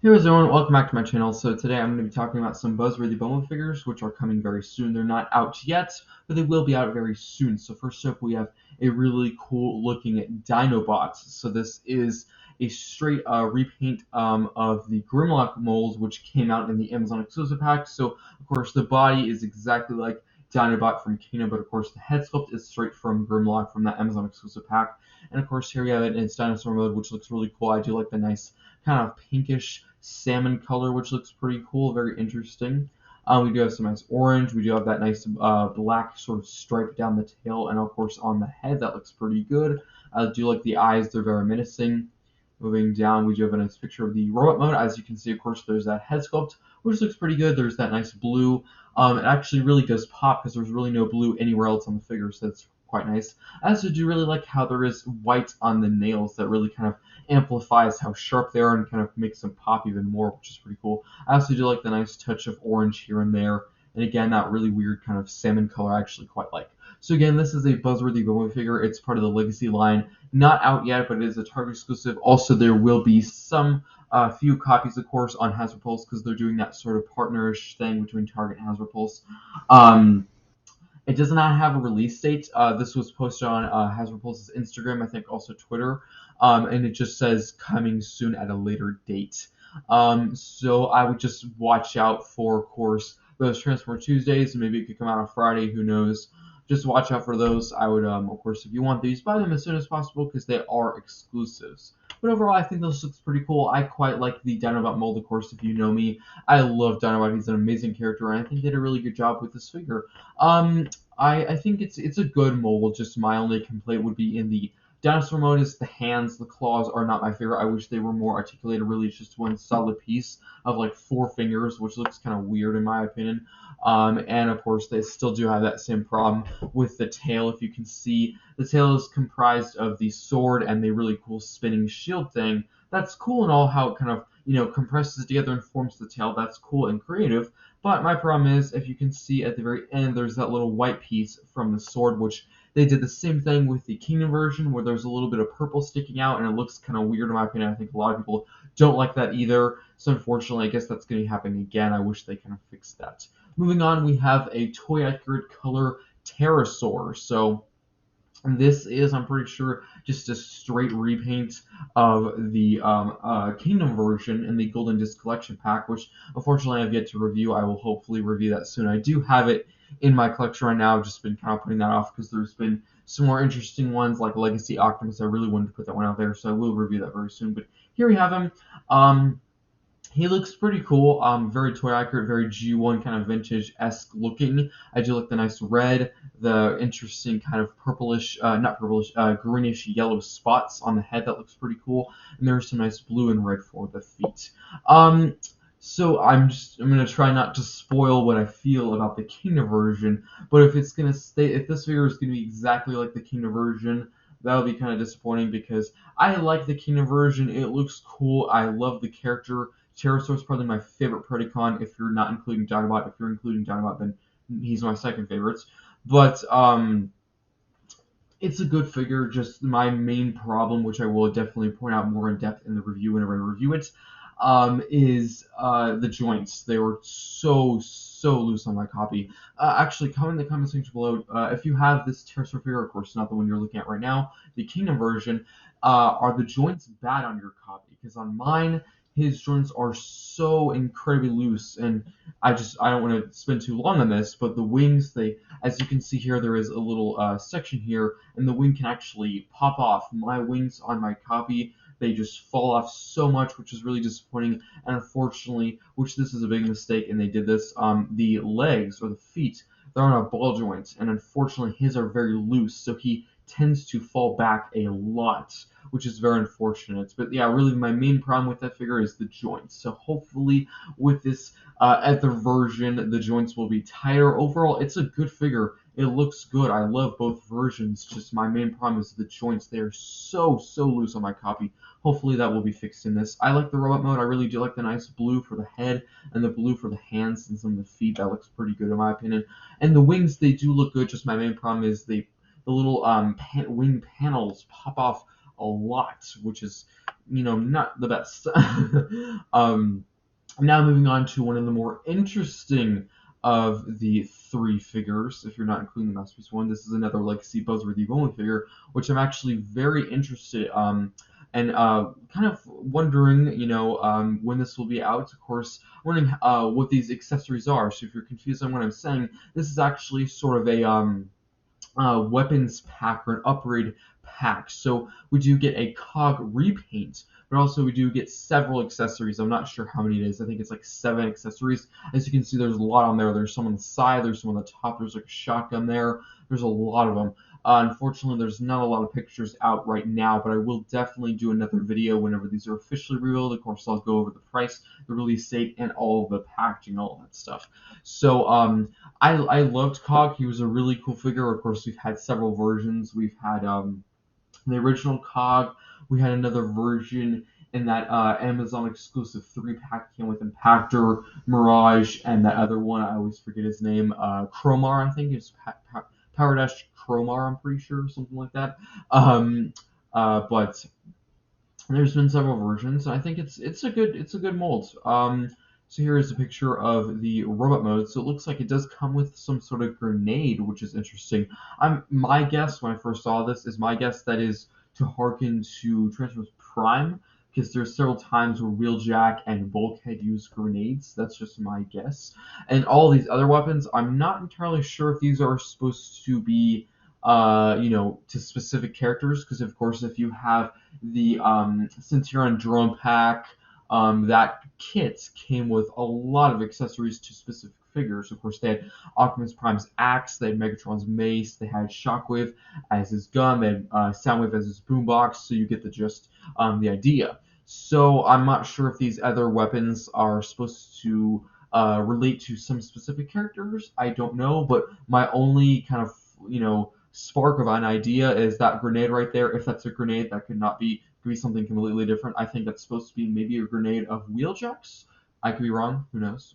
Hey everyone, welcome back to my channel. So today I'm going to be talking about some Buzzworthy Bumblebee figures, which are coming very soon. They're not out yet, but they will be out very soon. So first up, we have a really cool looking Dinobot. So this is a straight repaint of the Grimlock mold, which came out in the Amazon exclusive pack. So of course the body is exactly like Dinobot from Kino, but of course the head sculpt is straight from Grimlock from that Amazon exclusive pack. And of course here we have it in its dinosaur mode, which looks really cool. I do like the nice kind of pinkish salmon color, which looks pretty cool, very interesting. We do have some nice orange. We do have that nice black sort of stripe down the tail, and of course on the head, that looks pretty good. I do like the eyes; they're very menacing. Moving down, we do have a nice picture of the robot mode. As you can see, of course, there's that head sculpt, which looks pretty good. There's that nice blue. It actually really does pop because there's really no blue anywhere else on the figure, so that's quite nice. I also do really like how there is white on the nails that really kind of amplifies how sharp they are and kind of makes them pop even more, which is pretty cool. I also do like the nice touch of orange here and there. And again, that really weird kind of salmon color I actually quite like. So again, this is a Buzzworthy Bumblebee figure. It's part of the Legacy line. Not out yet, but it is a Target exclusive. Also, there will be some few copies, of course, on Hasbro Pulse because they're doing that sort of partnerish thing between Target and Hasbro Pulse. Um, it does not have a release date. This was posted on Hasbro Pulse's Instagram, I think also Twitter, and it just says coming soon at a later date. So I would just watch out for, of course, those Transformer Tuesdays. Maybe it could come out on Friday. Who knows? Just watch out for those. I would, of course, if you want these, buy them as soon as possible because they are exclusives. But overall, I think this looks pretty cool. I quite like the Dinobot mold, of course, if you know me. I love Dinobot. He's an amazing character, and I think they did a really good job with this figure. I think it's a good mold. Just my only complaint would be in the dinosaur mode is the hands, the claws are not my favorite. I wish they were more articulated. Really, it's just one solid piece of like four fingers, which looks kind of weird in my opinion. And of course, they still do have that same problem with the tail. If you can see, the tail is comprised of the sword and the really cool spinning shield thing. That's cool and all how it kind of compresses together and forms the tail. That's cool and creative. But my problem is, if you can see at the very end, there's that little white piece from the sword, which they did the same thing with the Kingdom version, where there's a little bit of purple sticking out, and it looks kind of weird in my opinion. I think a lot of people don't like that either. So unfortunately, I guess that's going to happen again. I wish they kind of fixed that. Moving on, we have a toy accurate color Pterosaur. So this is, I'm pretty sure, just a straight repaint of the Kingdom version in the Golden Disc Collection pack, which unfortunately I have yet to review. I will hopefully review that soon. I do have it in my collection right now. I've just been kind of putting that off because there's been some more interesting ones like Legacy Optimus. I really wanted to put that one out there, so I will review that very soon. But here we have him. He looks pretty cool, very toy accurate, very G1 kind of vintage-esque looking. I do like the nice red, the interesting kind of purplish, not purplish, greenish yellow spots on the head. That looks pretty cool. And there's some nice blue and red for the feet. So I'm gonna try not to spoil what I feel about the Kingdom version, but if this figure is gonna be exactly like the Kingdom version, that'll be kind of disappointing because I like the Kingdom version. It looks cool. I love the character. Terrorsaur is probably my favorite Predacon if you're not including Dinobot. If you're including Dinobot, then he's my second favorite. But it's a good figure. Just my main problem, which I will definitely point out more in depth in the review whenever I review it, is the joints. They were so loose on my copy. Actually, comment in the comment section below if you have this Terrorsaur figure, of course, not the one you're looking at right now, the Kingdom version. Are the joints bad on your copy? Because on mine, his joints are so incredibly loose, and I don't want to spend too long on this, but the wings, as you can see here, there is a little section here, and the wing can actually pop off. My wings on my copy, they just fall off so much, which is really disappointing. And unfortunately, which this is a big mistake, and they did this, the legs or the feet, they're on a ball joint, and unfortunately his are very loose, so he tends to fall back a lot, which is very unfortunate. But yeah, really my main problem with that figure is the joints. So hopefully with this other version, the joints will be tighter. Overall, it's a good figure. It looks good. I love both versions. Just my main problem is the joints. They are so loose on my copy. Hopefully that will be fixed in this. I like the robot mode. I really do like the nice blue for the head and the blue for the hands and some of the feet. That looks pretty good in my opinion. And the wings, they do look good. Just my main problem is the little wing panels pop off a lot, which is, not the best. Now moving on to one of the more interesting of the three figures, if you're not including the Masterpiece one, this is another Legacy Buzzworthy Bowman figure, which I'm actually very interested and kind of wondering, when this will be out. Of course, wondering what these accessories are. So if you're confused on what I'm saying, this is actually sort of a weapons pack or an upgrade pack. So we do get a cog repaint, but also we do get several accessories. I'm not sure how many it is. I think it's like 7 accessories. As you can see, there's a lot on there. There's some on the side, there's some on the top, there's like a shotgun there. There's a lot of them. Unfortunately, there's not a lot of pictures out right now, but I will definitely do another video whenever these are officially revealed. Of course, I'll go over the price, the release date, and all of the packaging, all of that stuff. So I loved Cog. He was a really cool figure. Of course, we've had several versions. We've had the original Cog. We had another version in that Amazon exclusive 3-pack came with Impactor, Mirage, and that other one, I always forget his name, Chromar, I think. It's Power Dash Chromar, I'm pretty sure, something like that. But there's been several versions, and I think it's a good mold. So here is a picture of the robot mode. So it looks like it does come with some sort of grenade, which is interesting. My guess when I first saw this is that is to harken to Transformers Prime, because there's several times where Wheeljack and Bulkhead use grenades. That's just my guess. And all these other weapons, I'm not entirely sure if these are supposed to be to specific characters, because of course if you have the Centurion drone pack, that kit came with a lot of accessories to specific figures. Of course, they had Optimus Prime's axe, they had Megatron's mace, they had Shockwave as his gun, they had Soundwave as his boombox, so you get the idea. So I'm not sure if these other weapons are supposed to relate to some specific characters. I don't know, but my only kind of, spark of an idea is that grenade right there. If that's a grenade, that could be something completely different. I think that's supposed to be maybe a grenade of Wheeljacks. I could be wrong. Who knows?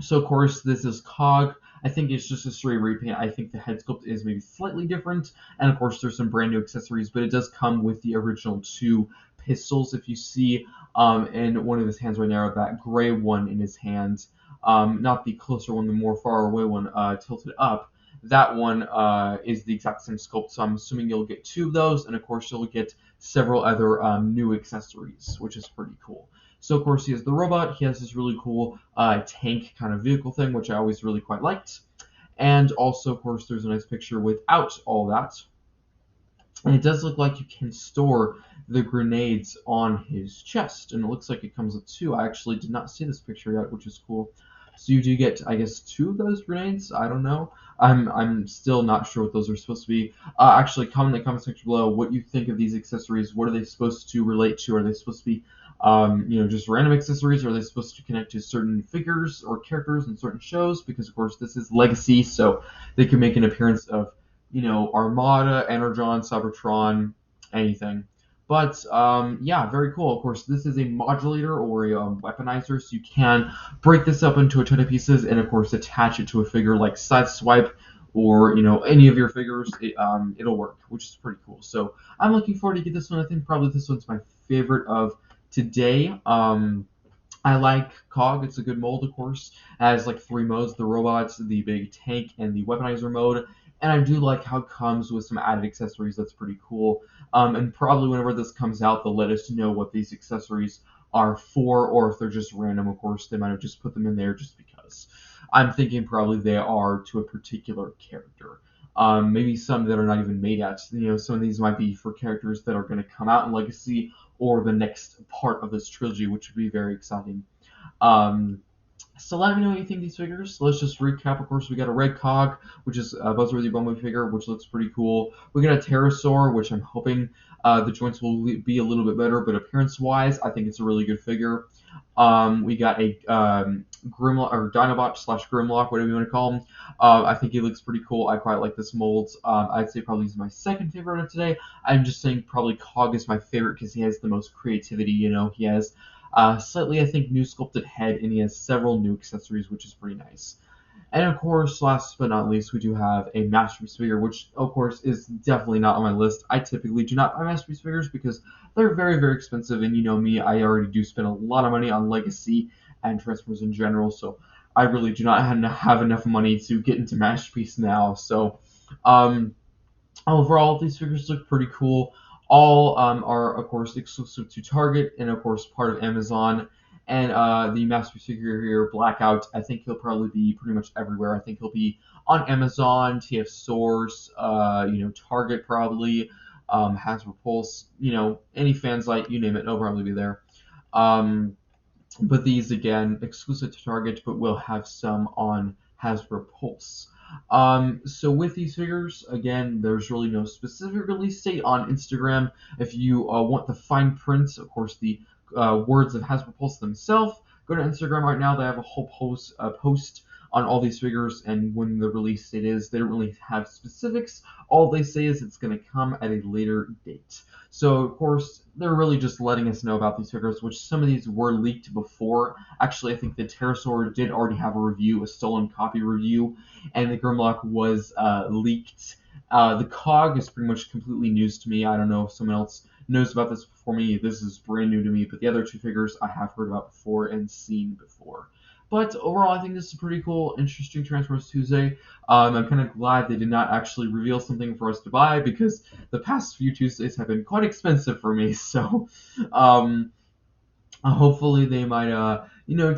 So of course this is Cog. I think it's just a straight repaint. I think the head sculpt is maybe slightly different, and of course there's some brand new accessories, but it does come with the original 2 pistols. If you see in one of his hands right now, that gray one in his hand, not the closer one, the more far away one tilted up. That one is the exact same sculpt, so I'm assuming you'll get 2 of those, and of course you'll get several other new accessories, which is pretty cool. So of course he has the robot, he has this really cool tank kind of vehicle thing, which I always really quite liked. And also of course there's a nice picture without all that. And it does look like you can store the grenades on his chest, and it looks like it comes with 2. I actually did not see this picture yet, which is cool. So you do get, I guess, 2 of those grenades. I don't know. I'm still not sure what those are supposed to be. Actually, comment in the comment section below what you think of these accessories. What are they supposed to relate to? Are they supposed to be, just random accessories? Or are they supposed to connect to certain figures or characters in certain shows? Because of course this is Legacy, so they can make an appearance of, Armada, Energon, Cybertron, anything. But yeah, very cool. Of course, this is a modulator or a weaponizer, so you can break this up into a ton of pieces, and of course attach it to a figure like Sideswipe or any of your figures. It'll work, which is pretty cool. So I'm looking forward to get this one. I think probably this one's my favorite of today. I like Cog. It's a good mold, of course. It has like 3 modes: the robots, the big tank, and the weaponizer mode. And I do like how it comes with some added accessories. That's pretty cool. And probably whenever this comes out, they'll let us know what these accessories are for, or if they're just random. Of course, they might have just put them in there just because. I'm thinking probably they are to a particular character. Maybe some that are not even made yet. Some of these might be for characters that are going to come out in Legacy or the next part of this trilogy, which would be very exciting. So let me know what you think of these figures. Let's just recap. Of course, we got a red Cog, which is a Buzzworthy Bumblebee figure, which looks pretty cool. We got a Pterosaur, which I'm hoping the joints will be a little bit better, but appearance-wise, I think it's a really good figure. We got a Grimlock, or Dinobot / Grimlock, whatever you want to call him. I think he looks pretty cool. I quite like this mold. I'd say probably he's my second favorite of today. I'm just saying probably Cog is my favorite because he has the most creativity. He has slightly, I think, new sculpted head, and he has several new accessories, which is pretty nice. And of course, last but not least, we do have a Masterpiece figure, which of course is definitely not on my list. I typically do not buy Masterpiece figures because they're very, very expensive, and you know me, I already do spend a lot of money on Legacy and Transformers in general, so I really do not have enough money to get into Masterpiece now. So, um, overall, these figures look pretty cool. All are, of course, exclusive to Target and, of course, part of Amazon. And the Masterpiece figure here, Blackout, I think he'll probably be pretty much everywhere. I think he'll be on Amazon, TF Stores, Target probably, Hasbro Pulse, any fans like, you name it, he'll probably be there. Um, but these again exclusive to Target, but will have some on Hasbro Pulse. So with these figures, again, there's really no specific release date on Instagram. If you want the fine print, of course, the words of Hasbro Pulse themselves, go to Instagram right now. They have a whole post on all these figures and when the release date is. They don't really have specifics. All they say is it's going to come at a later date. So, of course, they're really just letting us know about these figures, which some of these were leaked before. Actually, I think the Pterosaur did already have a review, a stolen copy review, and the Grimlock was leaked. The Cog is pretty much completely news to me. I don't know if someone else knows about this before me. This is brand new to me, but the other two figures I have heard about before and seen before. But overall, I think this is a pretty cool, interesting Transformers Tuesday. I'm kind of glad they did not actually reveal something for us to buy because the past few Tuesdays have been quite expensive for me. So, hopefully they might,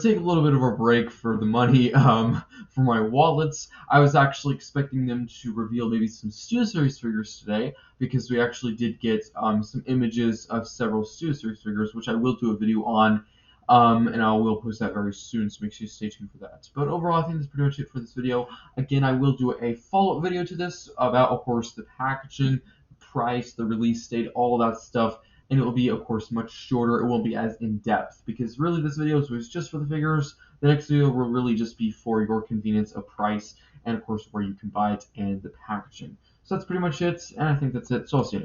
take a little bit of a break for the money, for my wallets. I was actually expecting them to reveal maybe some Studio Series figures today because we actually did get some images of several Studio Series figures, which I will do a video on. And I will post that very soon, so make sure you stay tuned for that. But overall, I think that's pretty much it for this video. Again, I will do a follow-up video to this about, of course, the packaging, the price, the release date, all that stuff. And it will be, of course, much shorter. It won't be as in-depth because really this video was just for the figures. The next video will really just be for your convenience of price and, of course, where you can buy it and the packaging. So that's pretty much it, and I think that's it. So I'll see you next time.